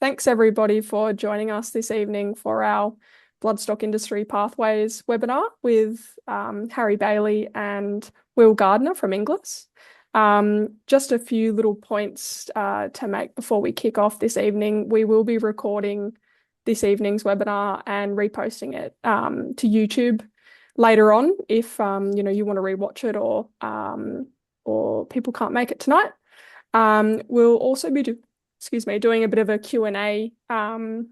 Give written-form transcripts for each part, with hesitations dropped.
Thanks everybody for joining us this evening for our Bloodstock Industry Pathways webinar with Harry Bailey and Will Gardner from Inglis. Just a few little points to make before we kick off this evening. We will be recording this evening's webinar and reposting it to YouTube later on if you want to rewatch it or people can't make it tonight. We'll also be doing a bit of a Q&A after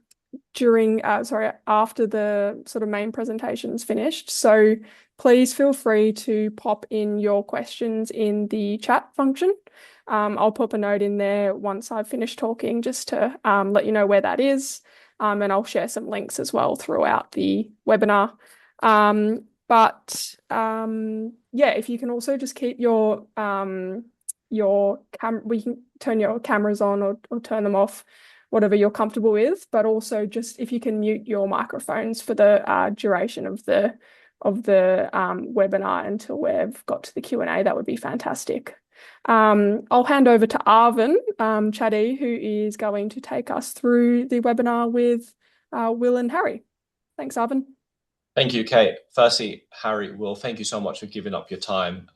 the sort of main presentation's finished. So please feel free to pop in your questions in the chat function. I'll pop a note in there once I've finished talking just to let you know where that is. And I'll share some links as well throughout the webinar. If you can also just keep we can turn your cameras on or turn them off, whatever you're comfortable with, but also just if you can mute your microphones for the duration of the webinar until we've got to the Q&A, that would be fantastic. I'll hand over to Arvin Chaddy, who is going to take us through the webinar with Will and Harry. Thanks, Arvin. Thank you, Kate. Firstly, Harry, Will, thank you so much for giving up your time.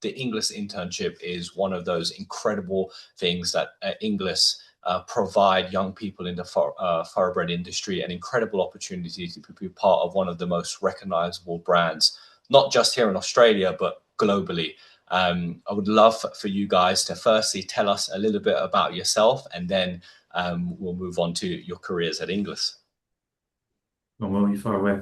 The Inglis Internship is one of those incredible things that Inglis provide young people in the thoroughbred industry, an incredible opportunity to be part of one of the most recognizable brands, not just here in Australia, but globally. I would love for you guys to firstly tell us a little bit about yourself, and then we'll move on to your careers at Inglis. Well, you're far away.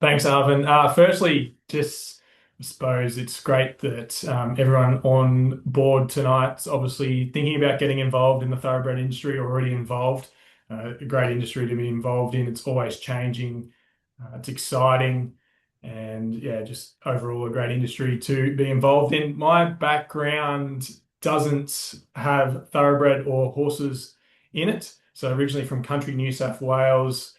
Thanks, Arvin. Firstly, just I suppose it's great that everyone on board tonight's obviously thinking about getting involved in the thoroughbred industry, already involved. A great industry to be involved in. It's always changing. It's exciting. And yeah, just overall a great industry to be involved in. My background doesn't have thoroughbred or horses in it. So originally from country New South Wales.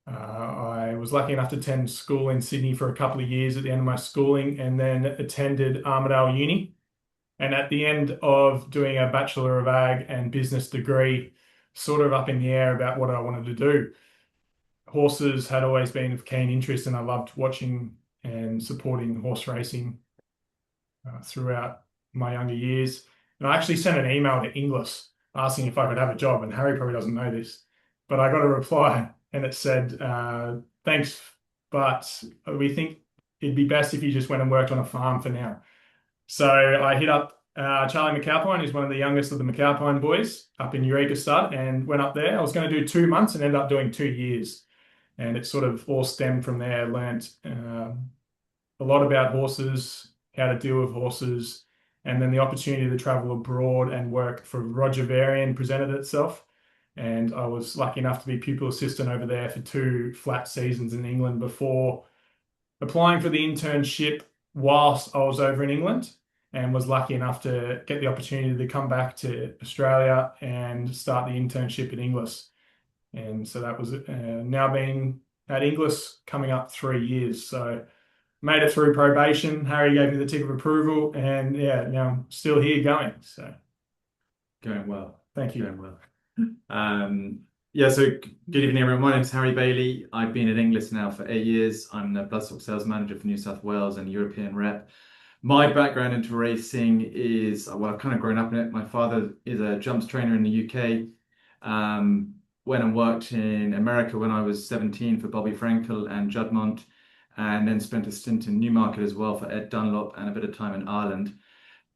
I was lucky enough to attend school in Sydney for a couple of years at the end of my schooling, and then attended Armidale Uni. And at the end of doing a Bachelor of Ag and Business degree, sort of up in the air about what I wanted to do. Horses had always been of keen interest, and I loved watching and supporting horse racing throughout my younger years. And I actually sent an email to Inglis asking if I could have a job, and Harry probably doesn't know this, but I got a reply. And it said, thanks, but we think it'd be best if you just went and worked on a farm for now. So I hit up Charlie McAlpine, who's one of the youngest of the McAlpine boys, up in Eureka Stud, and went up there. I was going to do 2 months and ended up doing 2 years. And it sort of all stemmed from there. I learnt a lot about horses, how to deal with horses, and then the opportunity to travel abroad and work for Roger Varian presented itself. And I was lucky enough to be pupil assistant over there for 2 flat seasons in England before applying for the internship whilst I was over in England, and was lucky enough to get the opportunity to come back to Australia and start the internship at Inglis. And so that was now been at Inglis coming up 3 years. So made it through probation. Harry gave me the tick of approval, and yeah, now I'm still here going. So Going well. Thank you. Going well. So good evening, everyone. My name's Harry Bailey. I've been at Inglis now for 8 years. I'm the Bloodstock sales manager for New South Wales and European rep. My background into racing is, well, I've kind of grown up in it. My father is a jumps trainer in the UK. Went and worked in America when I was 17 for Bobby Frankel and Juddmonte, and then spent a stint in Newmarket as well for Ed Dunlop and a bit of time in Ireland.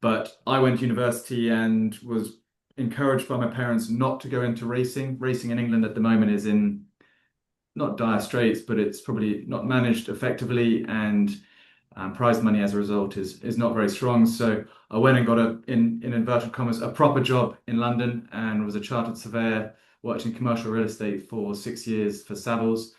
But I went to university and was encouraged by my parents not to go into racing. Racing in England at the moment is in not dire straits, but it's probably not managed effectively, and prize money as a result is not very strong. So I went and got in inverted commas, a proper job in London, and was a chartered surveyor, worked in commercial real estate for 6 years for Savills,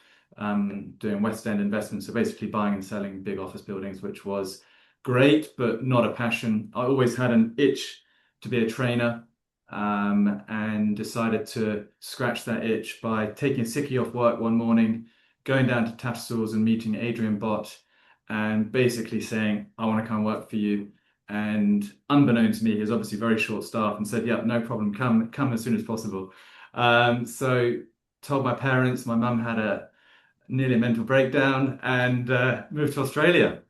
doing West End investments. So basically buying and selling big office buildings, which was great, but not a passion. I always had an itch to be a trainer. And decided to scratch that itch by taking a sickie off work one morning, going down to Tattersalls and meeting Adrian Bott, and basically saying, I want to come work for you. And unbeknown to me, he was obviously very short staffed, and said, yeah, no problem, come as soon as possible. So told my parents, my mum had a nearly a mental breakdown and moved to Australia.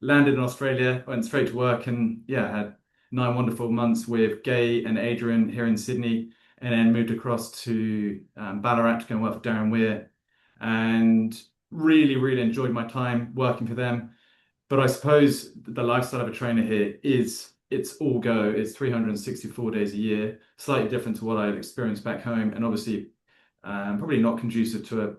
Landed in Australia, went straight to work, and yeah, had 9 wonderful months with Gay and Adrian here in Sydney, and then moved across to Ballarat to go and work for Darren Weir, and really, really enjoyed my time working for them. But I suppose the lifestyle of a trainer here is it's all go. It's 364 days a year, slightly different to what I had experienced back home, and obviously probably not conducive to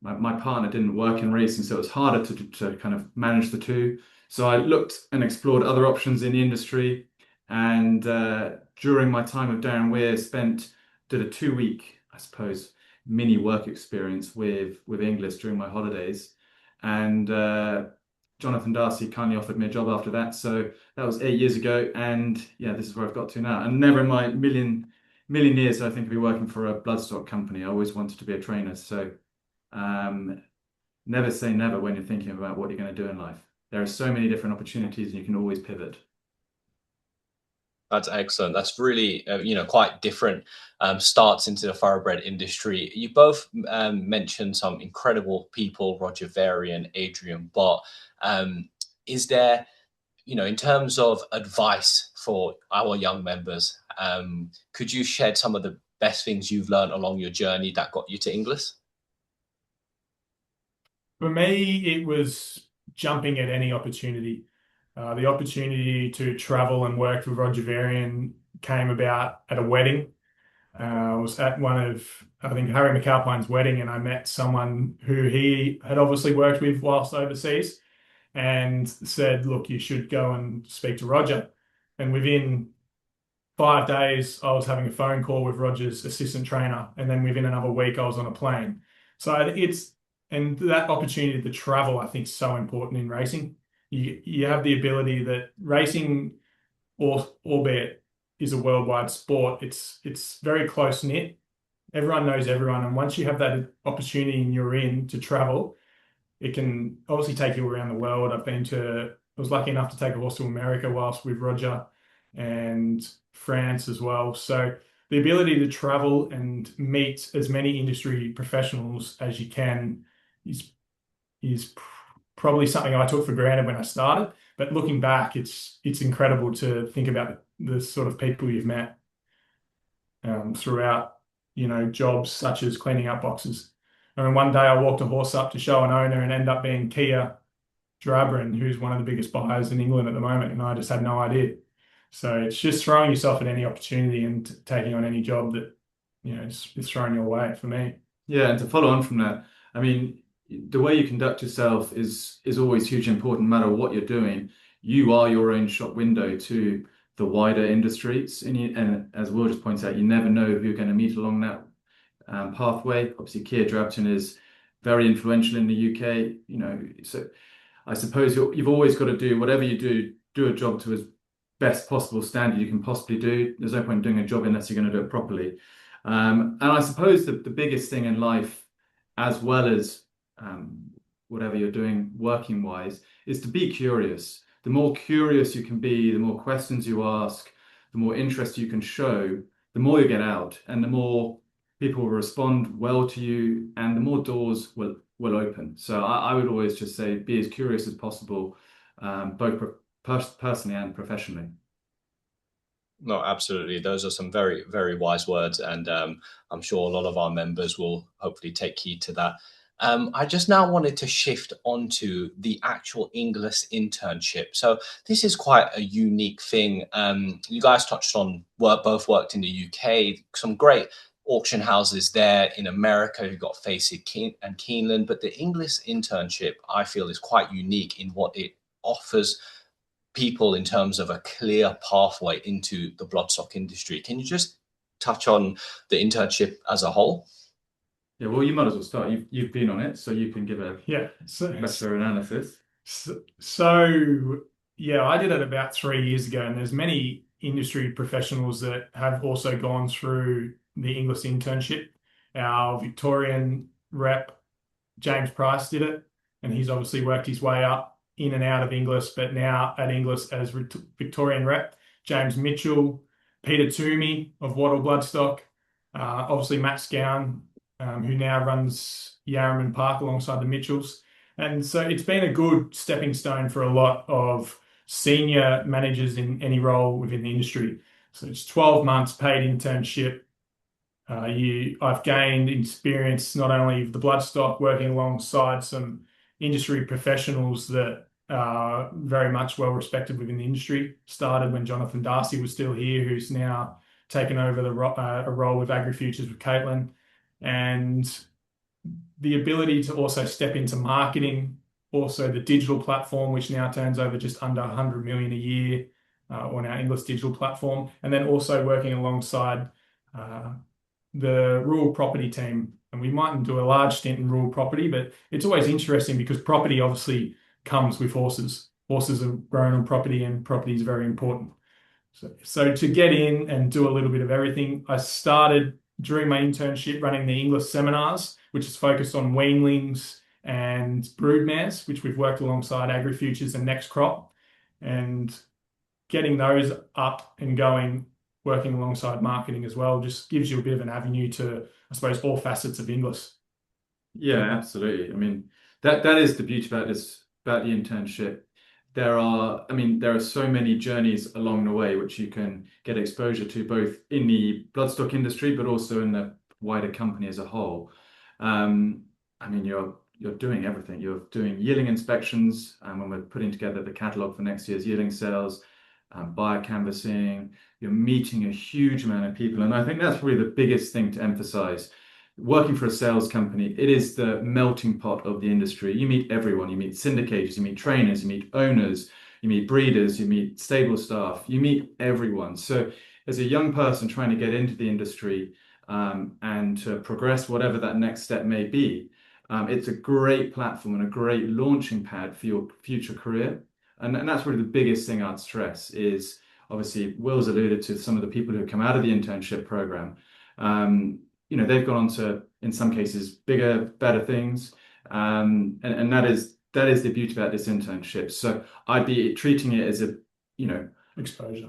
my partner didn't work in racing, so it was harder to kind of manage the two. So I looked and explored other options in the industry, and during my time with Darren Weir, did a 2 week, I suppose, mini work experience with Inglis during my holidays, and Jonathan Darcy kindly offered me a job after that. So that was 8 years ago, and yeah, this is where I've got to now. And never in my million years I think I'd be working for a bloodstock company. I always wanted to be a trainer, so never say never when you're thinking about what you're going to do in life. There are so many different opportunities, and you can always pivot. That's excellent. That's really, quite different starts into the thoroughbred industry. You both mentioned some incredible people, Roger Varian, Adrian Bott. Is there, in terms of advice for our young members, could you shed some of the best things you've learned along your journey that got you to Inglis? For me, it was jumping at any opportunity. The opportunity to travel and work with Roger Varian came about at a wedding. I was at one of, I think, Harry McAlpine's wedding, and I met someone who he had obviously worked with whilst overseas and said, look, you should go and speak to Roger. And within 5 days, I was having a phone call with Roger's assistant trainer. And then within another week, I was on a plane. So and that opportunity to travel, I think, is so important in racing. You have the ability that racing, albeit is a worldwide sport, it's very close knit. Everyone knows everyone, and once you have that opportunity and you're in to travel, it can obviously take you around the world. I was lucky enough to take a horse to America whilst with Roger, and France as well. So the ability to travel and meet as many industry professionals as you can is probably something I took for granted when I started. But looking back, it's incredible to think about the sort of people you've met throughout, jobs such as cleaning up boxes. I mean, one day I walked a horse up to show an owner and ended up being Kia Drabrin, who's one of the biggest buyers in England at the moment, and I just had no idea. So it's just throwing yourself at any opportunity and taking on any job that, is thrown your way for me. Yeah, and to follow on from that, I mean, the way you conduct yourself is always hugely important, no matter what you're doing. You are your own shop window to the wider industries, and as Will just points out, you never know who you're going to meet along that pathway. Obviously, Keir Drabton is very influential in the UK. So I suppose you've always got to do whatever you do a job to as best possible standard you can possibly do. There's no point doing a job unless you're going to do it properly. And I suppose the biggest thing in life, as well as whatever you're doing working wise, is to be curious. The more curious you can be, the more questions you ask, the more interest you can show, the more you get out, and the more people will respond well to you, and the more doors will open. So I would always just say be as curious as possible, both personally and professionally. No, absolutely. Those are some very, very wise words, and I'm sure a lot of our members will hopefully take heed to that. I just now wanted to shift onto the actual Inglis internship. So this is quite a unique thing. You guys touched on both worked in the UK, some great auction houses there in America. You've got Facey and Keeneland, but the Inglis internship, I feel, is quite unique in what it offers people in terms of a clear pathway into the bloodstock industry. Can you just touch on the internship as a whole? Yeah, well, you might as well start. You've been on it, so you can give a better analysis. So yeah, I did it about 3 years ago, and there's many industry professionals that have also gone through the Inglis internship. Our Victorian rep, James Price, did it, and he's obviously worked his way up in and out of Inglis, but now at Inglis as Victorian rep. James Mitchell, Peter Toomey of Wattle Bloodstock, Obviously Matt Scown, who now runs Yarraman Park alongside the Mitchells. And so it's been a good stepping stone for a lot of senior managers in any role within the industry. So it's 12 months paid internship. I've gained experience not only of the Bloodstock, working alongside some industry professionals that are very much well respected within the industry. Started when Jonathan Darcy was still here, who's now taken over a role with AgriFutures with Caitlin, and the ability to also step into marketing, also the digital platform, which now turns over just under 100 million a year on our Inglis digital platform, and then also working alongside the rural property team. And we mightn't do a large stint in rural property, but it's always interesting because property obviously comes with horses. Horses are grown on property, and property is very important. So to get in and do a little bit of everything, I started during my internship running the Inglis seminars, which is focused on weanlings and broodmares, which we've worked alongside AgriFutures and Next Crop, and getting those up and going, working alongside marketing as well, just gives you a bit of an avenue to, I suppose, all facets of Inglis. Yeah, absolutely. I mean, that is the beauty about the internship. There are so many journeys along the way which you can get exposure to, both in the bloodstock industry, but also in the wider company as a whole. You're doing everything. You're doing yielding inspections, when we're putting together the catalogue for next year's yielding sales, buyer canvassing. You're meeting a huge amount of people, and I think that's really the biggest thing to emphasize. Working for a sales company, it is the melting pot of the industry. You meet everyone. You meet syndicators, you meet trainers, you meet owners, you meet breeders, you meet stable staff, you meet everyone. So as a young person trying to get into the industry, and to progress whatever that next step may be, it's a great platform and a great launching pad for your future career. And that's really the biggest thing I'd stress is, obviously, Will's alluded to some of the people who come out of the internship program. They've gone on to, in some cases, bigger, better things. And that is the beauty about this internship. So I'd be treating it as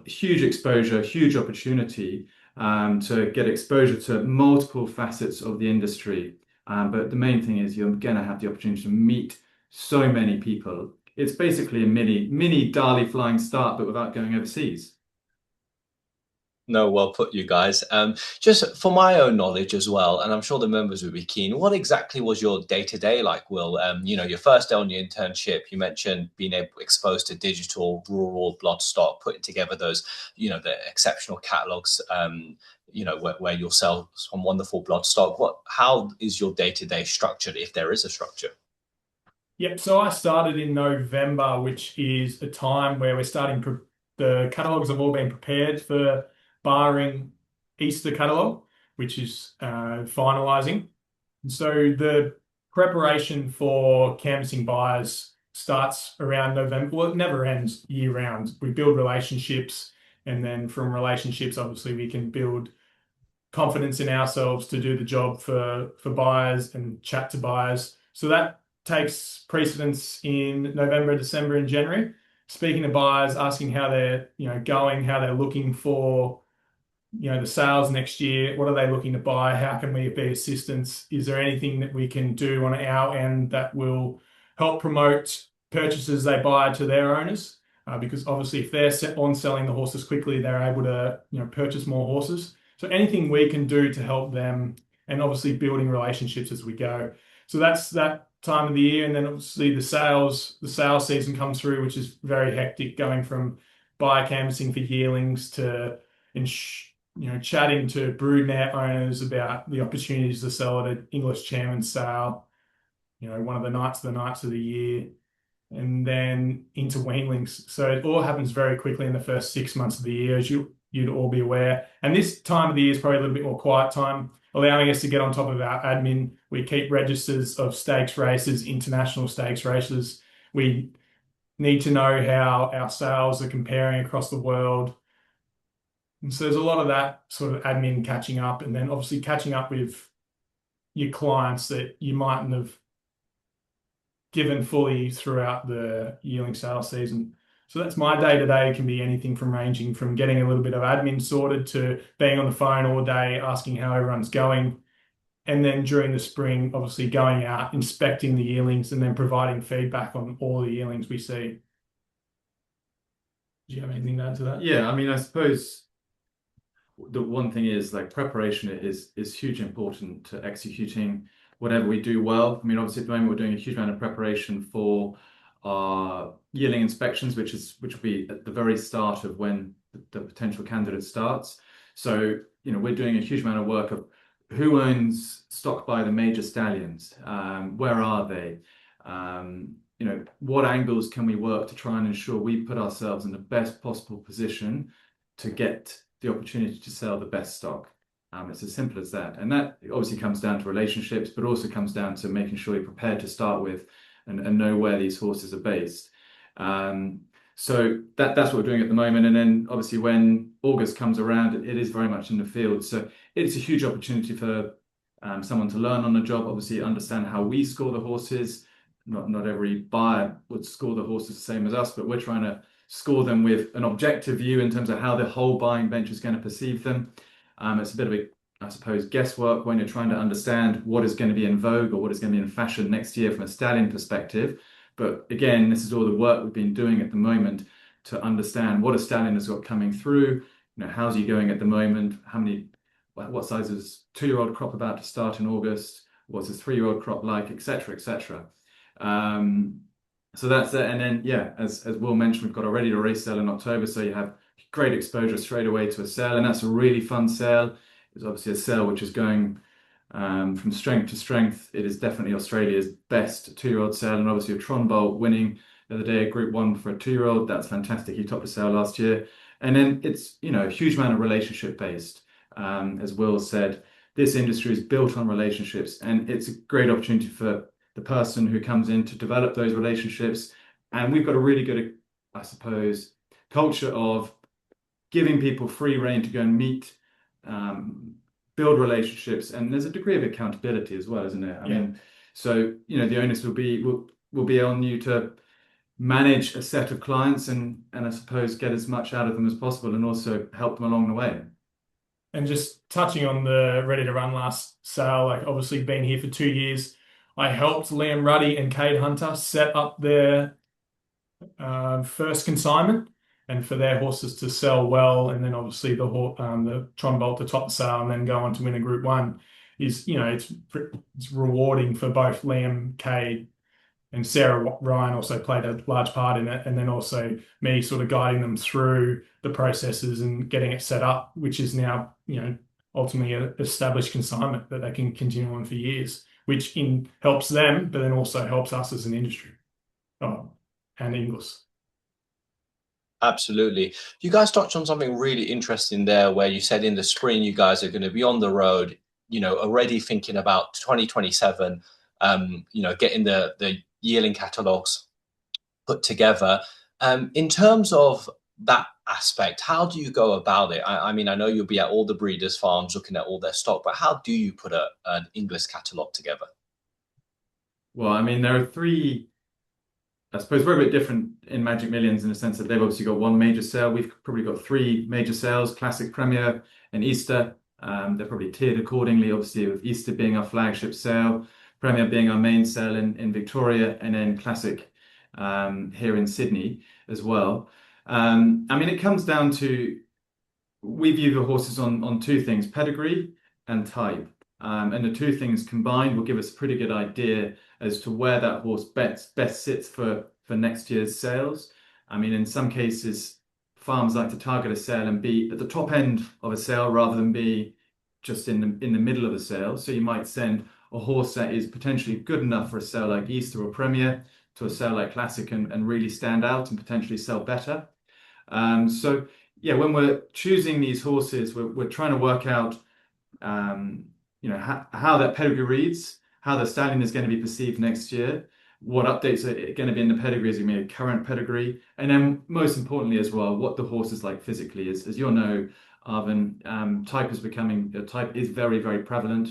huge exposure, huge opportunity, to get exposure to multiple facets of the industry. But the main thing is you're going to have the opportunity to meet so many people. It's basically a mini Dali Flying Start, but without going overseas. No, well put, you guys. Just for my own knowledge as well, and I'm sure the members would be keen, what exactly was your day-to-day like, Will? Your first day on your internship, you mentioned being exposed to digital, rural, bloodstock, putting together those, the exceptional catalogs, where you'll sell some wonderful bloodstock. How is your day-to-day structured, if there is a structure? Yep, so I started in November, which is a time where we're starting, the catalogs have all been prepared for barring Easter catalogue, which is finalising. And so the preparation for canvassing buyers starts around November. Well, it never ends year round. We build relationships, and then from relationships, obviously, we can build confidence in ourselves to do the job for buyers and chat to buyers. So that takes precedence in November, December, and January. Speaking to buyers, asking how they're going, how they're looking for the sales next year. What are they looking to buy? How can we be assistance? Is there anything that we can do on our end that will help promote purchases they buy to their owners? Because obviously, if they're set on selling the horses quickly, they're able to purchase more horses. So anything we can do to help them, and obviously building relationships as we go. So that's that time of the year, and then obviously the sales season comes through, which is very hectic, going from buyer canvassing for yearlings to chatting to broodmare owners about the opportunities to sell at an English Chairman's sale, one of the nights of the year, and then into weanlings. So it all happens very quickly in the first 6 months of the year, as you'd all be aware. And this time of the year is probably a little bit more quiet time, allowing us to get on top of our admin. We keep registers of stakes races, international stakes races. We need to know how our sales are comparing across the world. And so there's a lot of that sort of admin catching up, and then obviously catching up with your clients that you mightn't have given fully throughout the yearling sales season. So that's my day to day. Can be anything from ranging from getting a little bit of admin sorted to being on the phone all day, asking how everyone's going. And then during the spring, obviously going out, inspecting the yearlings, and then providing feedback on all the yearlings we see. Do you have anything to add to that? Yeah, I mean, I suppose the one thing is like preparation is hugely important to executing whatever we do well. I mean, obviously at the moment we're doing a huge amount of preparation for our yearling inspections, which will be at the very start of when the potential candidate starts. So, we're doing a huge amount of work of who owns stock by the major stallions, where are they? What angles can we work to try and ensure we put ourselves in the best possible position to get the opportunity to sell the best stock. It's as simple as that. And that obviously comes down to relationships, but also comes down to making sure you're prepared to start with and know where these horses are based. So that's what we're doing at the moment. And then obviously when August comes around, it is very much in the field. So it's a huge opportunity for someone to learn on the job, obviously understand how we score the horses. Not every buyer would score the horses the same as us, but we're trying to score them with an objective view in terms of how the whole buying bench is going to perceive them. It's a bit of a, I suppose, guesswork when you're trying to understand what is going to be in vogue or what is going to be in fashion next year from a stallion perspective. But again, this is all the work we've been doing at the moment to understand what a stallion has got coming through. How's he going at the moment? What size is 2-year-old crop about to start in August? What's his 3-year-old crop like, etc., etc. So that's it. And then, yeah, as Will mentioned, we've got a ready to race sale in October. So you have great exposure straight away to a sale. And that's a really fun sale. It's obviously a sale which is going from strength to strength. It is definitely Australia's best 2-year-old sale. And obviously a Tron Bolt winning the other day, Group 1 for a 2-year-old. That's fantastic. He topped the sale last year. And then it's, a huge amount of relationship based. As Will said, this industry is built on relationships. And it's a great opportunity for the person who comes in to develop those relationships. And we've got a really good, I suppose, culture of giving people free rein to go and meet, build relationships. And there's a degree of accountability as well, isn't there? I mean, so, the onus will be on you to manage a set of clients and I suppose get as much out of them as possible and also help them along the way. And just touching on the Ready to Run last sale, like obviously been here for 2 years. I helped Liam Ruddy and Cade Hunter set up their first consignment and for their horses to sell well. And then obviously the Tron Bolt to top the sale and then go on to win a Group 1 is, it's rewarding for both Liam, Cade, and Sarah Ryan also played a large part in it. And then also me sort of guiding them through the processes and getting it set up, which is now, ultimately an established consignment that they can continue on for years, which helps them, but then also helps us as an industry. And Inglis. Absolutely. You guys touched on something really interesting there where you said in the spring you guys are going to be on the road, already thinking about 2027, getting the yearling catalogs put together. In terms of that aspect, how do you go about it? I mean, I know you'll be at all the breeders' farms looking at all their stock, but how do you put an Inglis catalog together? Well, I mean, there are three. I suppose we're a bit different in Magic Millions in the sense that they've obviously got one major sale. We've probably got 3 major sales: Classic, Premier, and Easter. They're probably tiered accordingly, obviously, with Easter being our flagship sale, Premier being our main sale in Victoria, and then Classic here in Sydney as well. I mean, it comes down to we view the horses on 2 things: pedigree and type. And the 2 things combined will give us a pretty good idea as to where that horse best sits for next year's sales. I mean, in some cases, farms like to target a sale and be at the top end of a sale rather than be just in the middle of a sale. So you might send a horse that is potentially good enough for a sale like Easter or Premier to a sale like Classic and really stand out and potentially sell better. So yeah, when we're choosing these horses, we're trying to work out how that pedigree reads, how the stallion is going to be perceived next year, what updates are going to be in the pedigree as you mean a current pedigree, and then most importantly as well, what the horse is like physically. As you'll know, Arvin, type is very, very prevalent.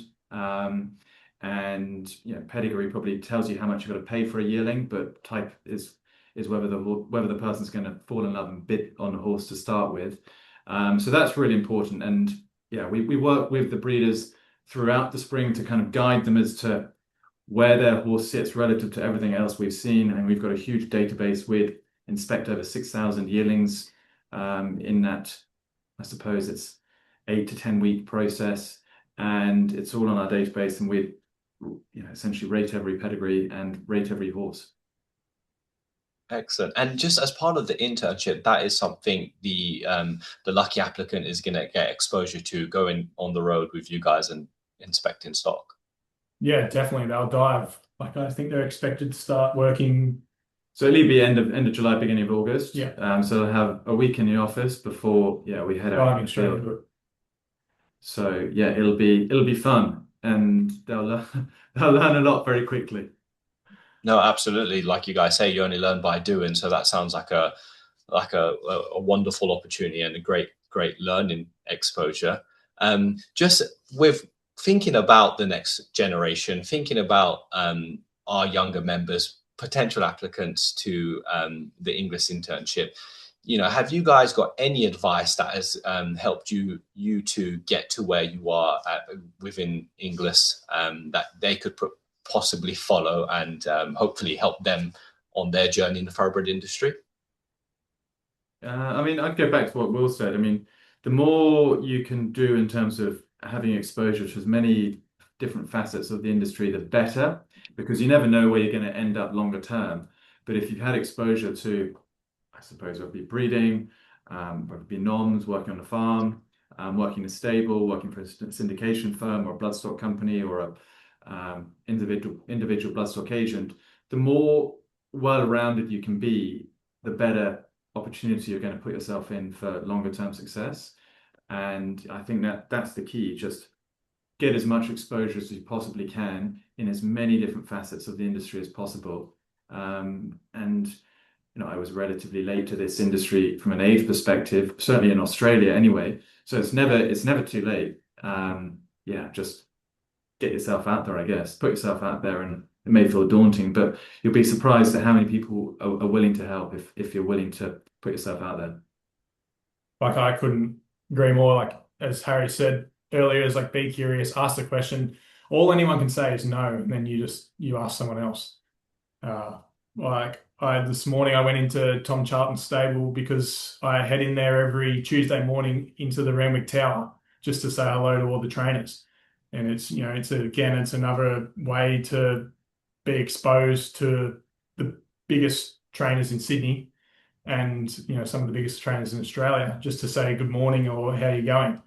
And pedigree probably tells you how much you've got to pay for a yearling, but type is is whether the person's going to fall in love and bid on a horse to start with. So that's really important. And yeah, we work with the breeders throughout the spring to kind of guide them as to where their horse sits relative to everything else we've seen. And we've got a huge database. We'd inspect over 6,000 yearlings in that, I suppose it's 8 to 10 week process, and it's all on our database, and we essentially rate every pedigree and rate every horse. Excellent. And just as part of the internship, that is something the lucky applicant is going to get exposure to, going on the road with you guys and inspecting stock. Yeah, definitely. They'll dive. Like, I think they're expected to start working. So it'll be end of July, beginning of August. Yeah. So they'll have a week in the office before we head out. Diving straight into it. So yeah, it'll be fun, and they'll learn a lot very quickly. No, absolutely. Like you guys say, you only learn by doing. So that sounds like a wonderful opportunity and a great learning exposure. Just with thinking about the next generation, thinking about our younger members, potential applicants to the Inglis internship, have you guys got any advice that has helped you to get to where you are within Inglis that they could possibly follow and hopefully help them on their journey in the thoroughbred industry? I mean, I'd go back to what Will said. I mean, the more you can do in terms of having exposure to as many different facets of the industry, the better, because you never know where you're going to end up longer term. But if you've had exposure to, I suppose, whether it be breeding, whether it be noms, working on a farm, working in a stable, working for a syndication firm or a bloodstock company or a individual bloodstock agent, the more well-rounded you can be, the better opportunity you're going to put yourself in for longer term success. And I think that's the key. Just get as much exposure as you possibly can in as many different facets of the industry as possible. And I was relatively late to this industry from an age perspective, certainly in Australia anyway. So it's never too late. Just get yourself out there, I guess. Put yourself out there, and it may feel daunting, but you'll be surprised at how many people are willing to help if you're willing to put yourself out there. Like, I couldn't agree more. Like, as Harry said earlier, is like, be curious, ask the question. All anyone can say is no, and then you ask someone else. This morning I went into Tom Charlton's stable because I head in there every Tuesday morning into the Randwick Tower just to say hello to all the trainers. And it's another way to be exposed to the biggest trainers in Sydney and, some of the biggest trainers in Australia, just to say good morning or how you going.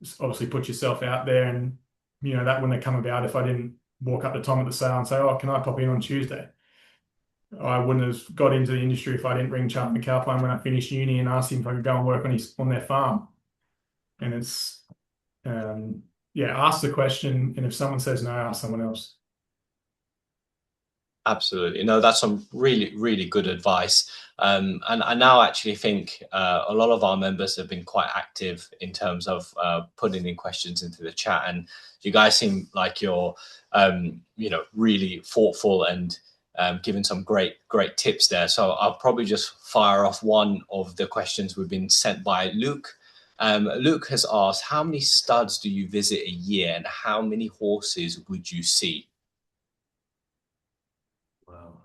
Just obviously put yourself out there, and, that wouldn't have come about if I didn't walk up to Tom at the sale and say, oh, can I pop in on Tuesday? I wouldn't have got into the industry if I didn't ring Charlton McAlpine when I finished uni and ask him if I could go and work on their farm. And it's, ask the question, and if someone says no, ask someone else. Absolutely. No, that's some really, really good advice. And I now actually think a lot of our members have been quite active in terms of putting in questions into the chat. And you guys seem like you're, really thoughtful and giving some great tips there. So I'll probably just fire off one of the questions we've been sent by Luke. Luke has asked, how many studs do you visit a year and how many horses would you see? Well,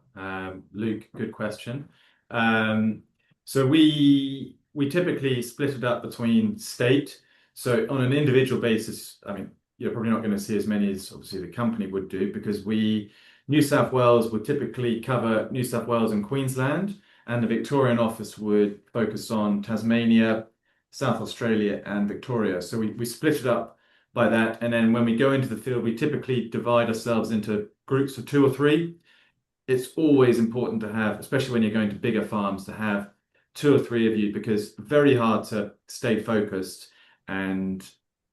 Luke, good question. So we typically split it up between state. So on an individual basis, I mean, you're probably not going to see as many as obviously the company would do, because New South Wales would typically cover New South Wales and Queensland, and the Victorian office would focus on Tasmania, South Australia and Victoria. So we split it up by that. And then when we go into the field, we typically divide ourselves into groups of 2 or 3. It's always important to have, especially when you're going to bigger farms, to have 2 or 3 of you, because very hard to stay focused and,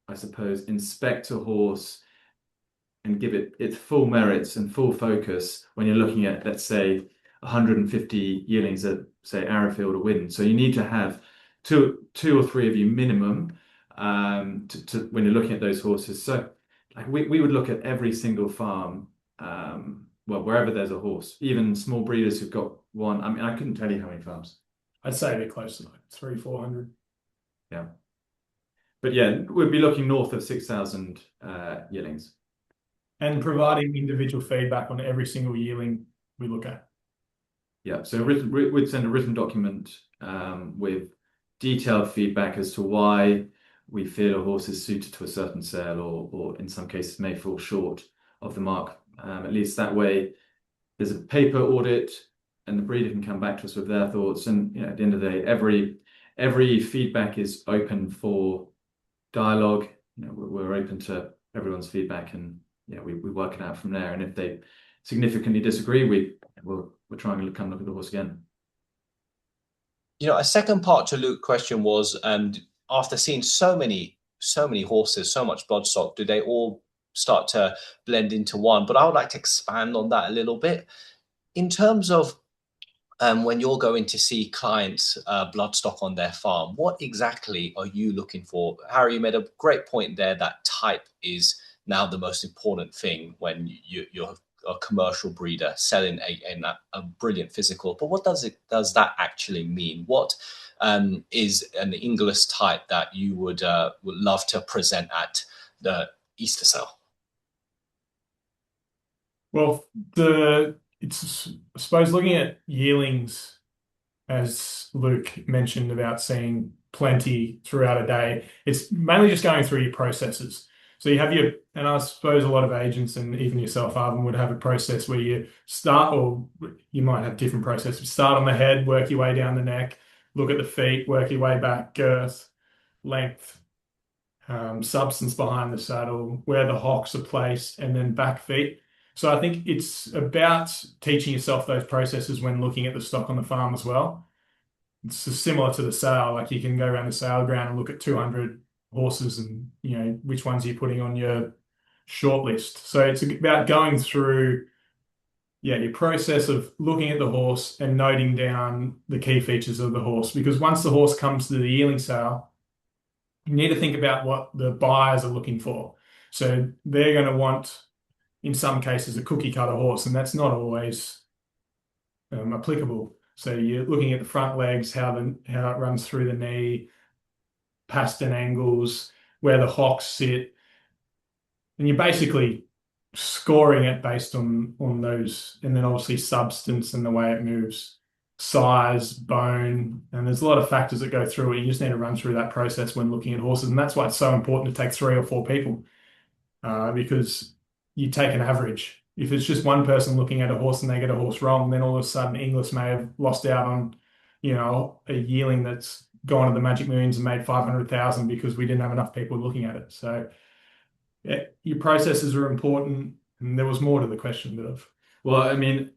I suppose, inspect a horse and give it its full merits and full focus when you're looking at, let's say, 150 yearlings at, say, Arrowfield or Widden. So you need to have two or 3 of you minimum when you're looking at those horses. So like we would look at every single farm well, wherever there's a horse, even small breeders who've got one. I mean, I couldn't tell you how many farms. I'd say a bit close to like 300-400. Yeah. But yeah, we'd be looking north of 6,000 yearlings. And providing individual feedback on every single yearling we look at. Yeah, so we'd send a written document with detailed feedback as to why we feel a horse is suited to a certain sale, or in some cases may fall short of the mark. At least that way, there's a paper audit, and the breeder can come back to us with their thoughts. And at the end of the day, every feedback is open for dialogue. We're open to everyone's feedback, and we work it out from there. And if they significantly disagree, we're trying to come look at the horse again. A second part to Luke's question was, after seeing so many horses, so much bloodstock, do they all start to blend into one? But I would like to expand on that a little bit in terms of when you're going to see clients bloodstock on their farm. What exactly are you looking for? Harry, you made a great point there that type is now the most important thing when you're a commercial breeder selling a brilliant physical. But what does that actually mean? What is an Inglis type that you would love to present at the Easter sale? Well, it's, I suppose, looking at yearlings, as Luke mentioned about seeing plenty throughout a day, it's mainly just going through your processes. So you have and I suppose a lot of agents and even yourself, Arvin, would have a process where you start, or you might have different processes. Start on the head, work your way down the neck, look at the feet, work your way back, girth, length, substance behind the saddle, where the hocks are placed, and then back feet. So I think it's about teaching yourself those processes when looking at the stock on the farm as well. It's similar to the sale. Like you can go around the sale ground and look at 200 horses and, which ones you're putting on your short list. So it's about going through, your process of looking at the horse and noting down the key features of the horse. Because once the horse comes to the yearling sale, you need to think about what the buyers are looking for. So they're going to want, in some cases, a cookie cutter horse, and that's not always applicable. So you're looking at the front legs, how it runs through the knee, pastern angles, where the hocks sit, and you're basically scoring it based on those, and then obviously substance and the way it moves, size, bone, and there's a lot of factors that go through it. You just need to run through that process when looking at horses, and that's why it's so important to take 3 or 4 people, because you take an average. If it's just one person looking at a horse and they get a horse wrong, then all of a sudden Inglis may have lost out on, a yearling that's gone to the Magic Millions and made 500,000 because we didn't have enough people looking at it. So your processes are important. And there was more to the question, bit of. Well, I mean,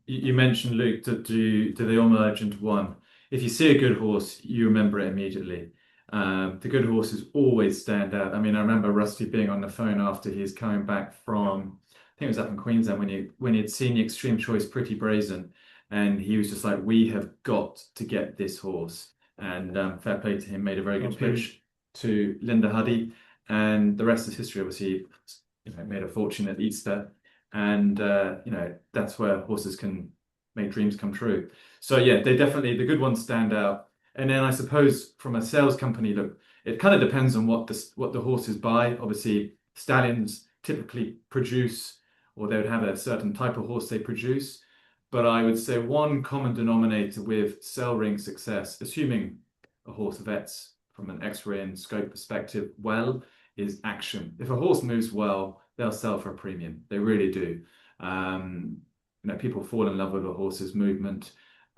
you mentioned, Luke, do they all merge into one? If you see a good horse, you remember it immediately. The good horses always stand out. I mean, I remember Rusty being on the phone after he's coming back from, I think it was up in Queensland, when he'd seen the Extreme Choice Pretty Brazen, and he was just like, we have got to get this horse. And fair play to him, made a very good pitch to Linda Huddy, and the rest is history. Obviously, made a fortune at Easter, and that's where horses can make dreams come true. So yeah, they definitely, the good ones stand out. And then I suppose from a sales company, look, it kind of depends on what the horses buy. Obviously, stallions typically produce, or they would have a certain type of horse they produce. But I would say one common denominator with sell ring success, assuming a horse vets from an X-ray and scope perspective well, is action. If a horse moves well, they'll sell for a premium. They really do. People fall in love with a horse's movement.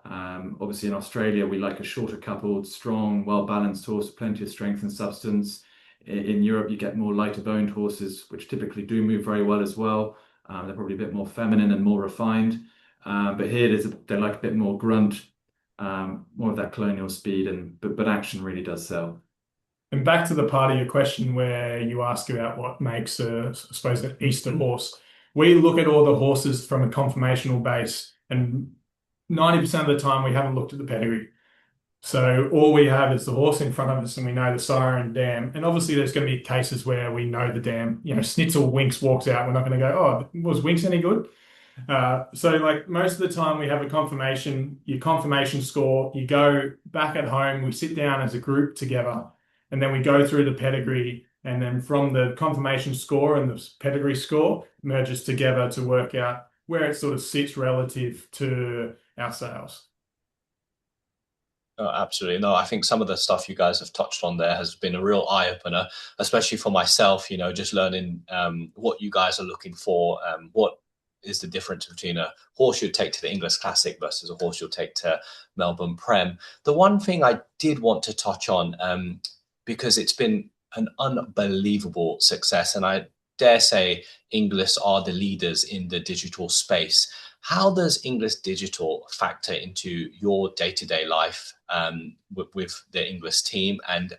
Obviously in Australia, we like a shorter coupled, strong, well-balanced horse, plenty of strength and substance. In Europe, you get more lighter boned horses, which typically do move very well as well. They're probably a bit more feminine and more refined. But here they like a bit more grunt, more of that colonial speed, but action really does sell. And back to the part of your question where you ask about what makes I suppose, an Easter horse. We look at all the horses from a conformational base, and 90% of the time we haven't looked at the pedigree. So all we have is the horse in front of us, and we know the sire and dam. And obviously there's going to be cases where we know the dam. Snitzel Winks walks out. We're not going to go, oh, was Winks any good? So like most of the time we have a confirmation, your confirmation score, you go back at home, we sit down as a group together, and then we go through the pedigree, and then from the confirmation score and the pedigree score merges together to work out where it sort of sits relative to our sales. Oh, absolutely. No, I think some of the stuff you guys have touched on there has been a real eye opener, especially for myself, just learning what you guys are looking for, what is the difference between a horse you'd take to the English Classic versus a horse you'll take to Melbourne Prem. The one thing I did want to touch on, because it's been an unbelievable success, and I dare say Inglis are the leaders in the digital space. How does Inglis Digital factor into your day-to-day life with the Inglis team, and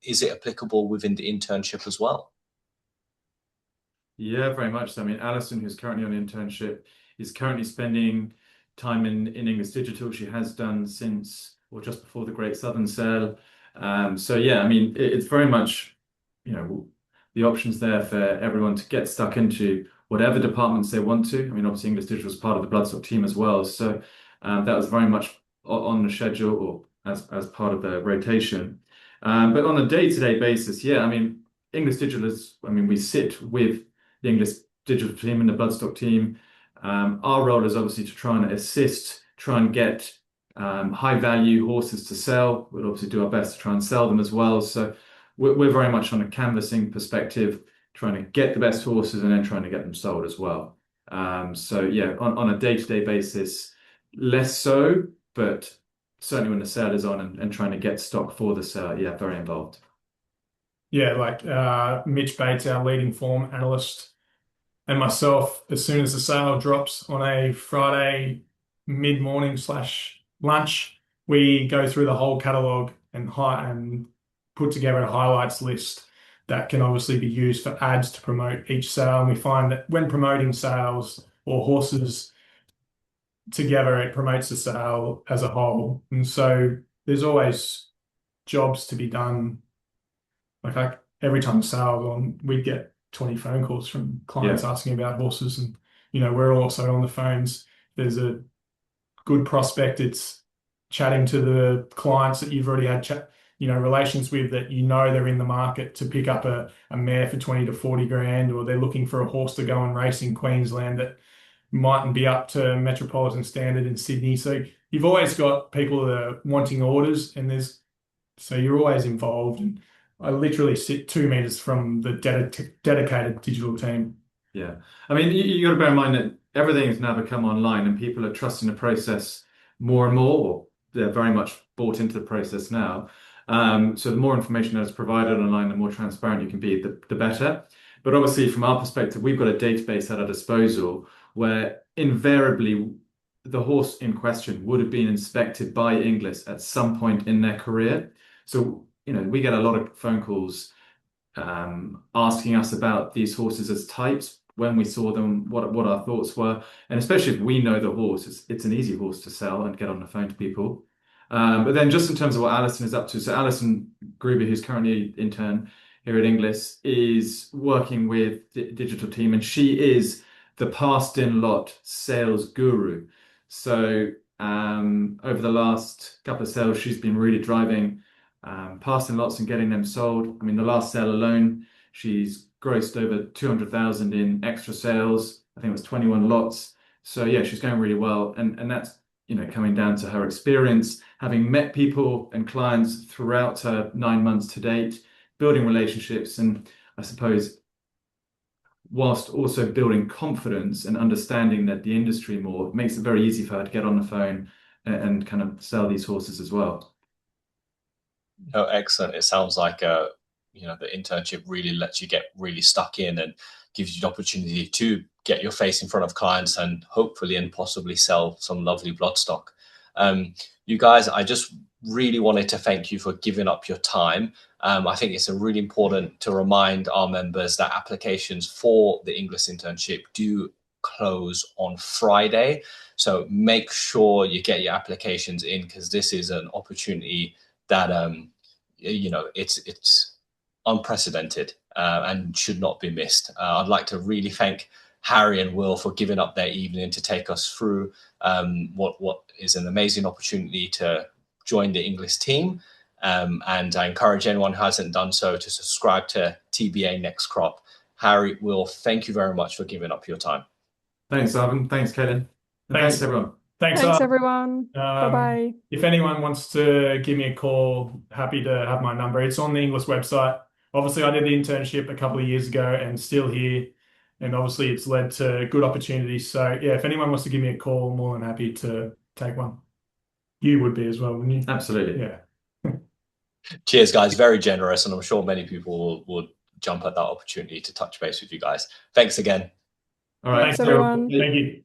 is it applicable within the internship as well? Yeah, very much so. I mean, Alison, who's currently on internship, is currently spending time in Inglis Digital. She has done since, or just before the Great Southern Sale. So yeah, I mean, it's very much, the options there for everyone to get stuck into whatever departments they want to. I mean, obviously Inglis Digital is part of the Bloodstock team as well. So that was very much on the schedule or as part of the rotation. But on a day-to-day basis, yeah, I mean, Inglis Digital is, I mean, we sit with the Inglis Digital team and the Bloodstock team. Our role is obviously to try and assist, try and get high value horses to sell. We'll obviously do our best to try and sell them as well. So we're very much on a canvassing perspective, trying to get the best horses and then trying to get them sold as well. So yeah, on a day-to-day basis, less so, but certainly when the sale is on and trying to get stock for the sale, yeah, very involved. Yeah, like Mitch Bates, our leading form analyst, and myself, as soon as the sale drops on a Friday mid-morning / lunch, we go through the whole catalogue and put together a highlights list that can obviously be used for ads to promote each sale. And we find that when promoting sales or horses together, it promotes the sale as a whole. And so there's always jobs to be done. Like every time a sale's on, we get 20 phone calls from clients asking about horses, and we're also on the phones. There's a good prospect. It's chatting to the clients that you've already had relations with, that they're in the market to pick up a mare for 20 to 40 grand, or they're looking for a horse to go and race in Queensland that mightn't be up to metropolitan standard in Sydney. So you've always got people that are wanting orders, and so you're always involved. And I literally sit 2 meters from the dedicated digital team. Yeah. I mean, you got to bear in mind that everything has now become online and people are trusting the process more and more, or they're very much bought into the process now. So the more information that is provided online, the more transparent you can be, the better. But obviously, from our perspective, we've got a database at our disposal where invariably the horse in question would have been inspected by Inglis at some point in their career. So we get a lot of phone calls asking us about these horses as types, when we saw them, what our thoughts were. And especially if we know the horse, it's an easy horse to sell and get on the phone to people. But then just in terms of what Alison is up to, so Alison Gruber, who's currently intern here at Inglis, is working with the digital team, and she is the passed in lot sales guru. So over the last couple of sales, she's been really driving passing lots and getting them sold. I mean, the last sale alone, she's grossed over 200,000 in extra sales. I think it was 21 lots. So yeah, she's going really well. And that's, coming down to her experience, having met people and clients throughout her 9 months to date, building relationships. And I suppose whilst also building confidence and understanding that the industry more, makes it very easy for her to get on the phone and kind of sell these horses as well. Oh, excellent. It sounds like the internship really lets you get really stuck in and gives you the opportunity to get your face in front of clients and hopefully and possibly sell some lovely bloodstock. You guys, I just really wanted to thank you for giving up your time. I think it's really important to remind our members that applications for the Inglis internship do close on Friday. So make sure you get your applications in, because this is an opportunity that it's unprecedented and should not be missed. I'd like to really thank Harry and Will for giving up their evening to take us through what is an amazing opportunity to join the Inglis team. And I encourage anyone who hasn't done so to subscribe to TBA Next Crop. Harry, Will, thank you very much for giving up your time. Thanks, Arvin. Thanks, Kaylin. And thanks, everyone. Thanks, everyone. Bye-bye. If anyone wants to give me a call, happy to have my number. It's on the Inglis website. Obviously, I did the internship a couple of years ago and still here. And obviously, it's led to good opportunities. So, yeah, if anyone wants to give me a call, I'm more than happy to take one. You would be as well, wouldn't you? Absolutely. Yeah. Cheers, guys. Very generous. And I'm sure many people will jump at that opportunity to touch base with you guys. Thanks again. All right. Thanks, everyone. Thank you.